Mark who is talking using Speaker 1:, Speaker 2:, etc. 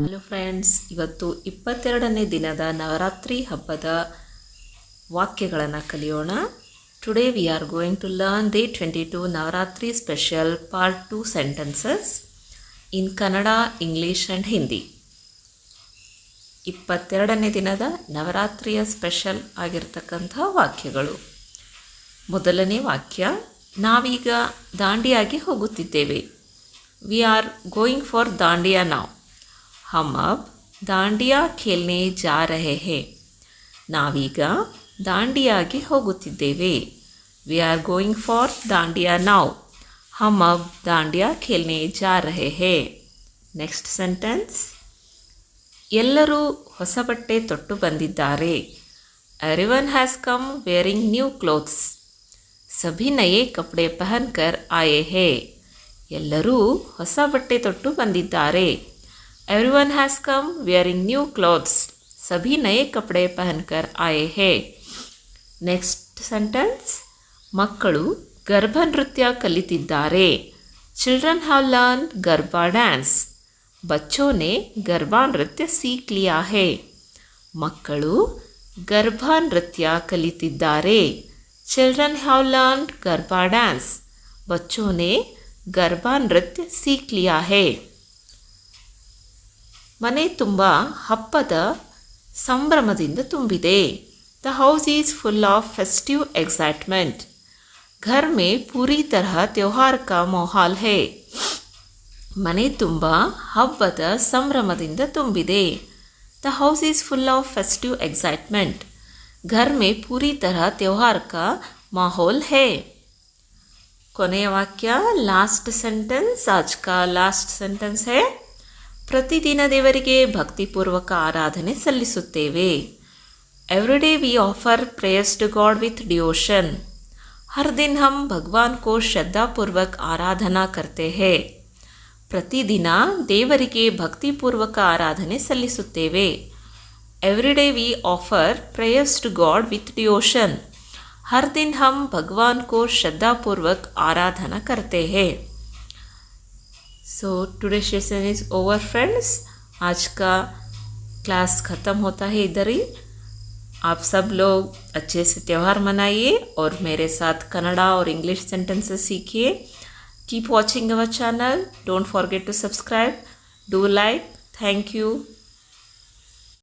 Speaker 1: Hello friends, ಇವತ್ತು 22ನೇ ದಿನದ ನವರಾತ್ರಿ ಹಬ್ಬದ ವಾಕ್ಯಗಳನ್ನು ಕಲಿಯೋಣ. Today we are going to learn day 22 Navaratri special part 2 sentences in Kannada, English and Hindi. 22ನೇ ದಿನದ ನವರಾತ್ರಿಯ ಸ್ಪೆಷಲ್ ಆಗಿರ್ತಕ್ಕಂಥ ವಾಕ್ಯಗಳು. ಮೊದಲನೇ ವಾಕ್ಯ, ನಾವೀಗ ದಾಂಡಿಯಾಗೆ ಹೋಗುತ್ತಿದ್ದೇವೆ. V are going for dandiya ನಾವ್. हम अब दांडिया खेलने जा रहे हैं. ನಾವೀಗ ದಾಂಡಿಯಾಗೆ ಹೋಗುತ್ತಿದ್ದೇವೆ. V are going for dandiya ನಾವ್. हम अब दांडिया खेलने जा रहे हैं. ನೆಕ್ಸ್ಟ್ ಸೆಂಟೆನ್ಸ್, ಎಲ್ಲರೂ ಹೊಸ ಬಟ್ಟೆ ತೊಟ್ಟು ಬಂದಿದ್ದಾರೆ. Everyone has come wearing new clothes. सभी नए कपड़े पहनकर आए हैं. ಎಲ್ಲರೂ ಹೊಸ ಬಟ್ಟೆ ತೊಟ್ಟು ಬಂದಿದ್ದಾರೆ. Everyone has come wearing new clothes. सभी नए कपड़े पहनकर आए हैं. नेक्स्ट सेंटेंस, मಕ್ಕಳು ಗರ್ಭ ನೃತ್ಯ ಕಲಿತಿದ್ದಾರೆ. Children have learned garba dance. बच्चों ने गरबा नृत्य सीख लिया है. ಮಕ್ಕಳು ಗರ್ಭ ನೃತ್ಯ ಕಲಿತಿದ್ದಾರೆ. Children have learned garba dance. बच्चों ने गरबा नृत्य सीख लिया है. ಮನೆ ತುಂಬ ಹಬ್ಬದ ಸಂಭ್ರಮದಿಂದ ತುಂಬಿದೆ. The house is full of festive excitement. घर में पूरी तरह त्योहार का माहौल है. ಮನೆ ತುಂಬ ಹಬ್ಬದ ಸಂಭ್ರಮದಿಂದ ತುಂಬಿದೆ. The house is full of festive excitement. घर में पूरी तरह त्योहार का माहौल है. ಕೊನೆಯ ವಾಕ್ಯ, ಲಾಸ್ಟ್ ಸೆಂಟೆನ್ಸ್. ಆಜ್ ಕಾ ಲಾಸ್ಟ್ ಸೆಂಟೆನ್ಸ್ है, ಪ್ರತಿದಿನ ದೇವರಿಗೆ ಭಕ್ತಿಪೂರ್ವಕ ಆರಾಧನೆ ಸಲ್ಲಿಸುತ್ತೇವೆ. Every day we offer prayers to God with devotion. हर दिन हम भगवान को श्रद्धापूर्वक आराधना करते हैं. ಪ್ರತಿದಿನ ದೇವರಿಗೆ ಭಕ್ತಿಪೂರ್ವಕ ಆರಾಧನೆ ಸಲ್ಲಿಸುತ್ತೇವೆ. Every day we offer prayers to God with devotion. हर दिन हम भगवान को श्रद्धापूर्वक आराधना करते हैं. So today session is over friends. आज का क्लास ख़त्म होता है इधर ही. आप सब लोग अच्छे से त्यौहार मनाइए और मेरे साथ कन्नड़ा और इंग्लिश सेंटेंसेस सीखिए. Keep watching our channel. Don't forget to subscribe. Do like. Thank you.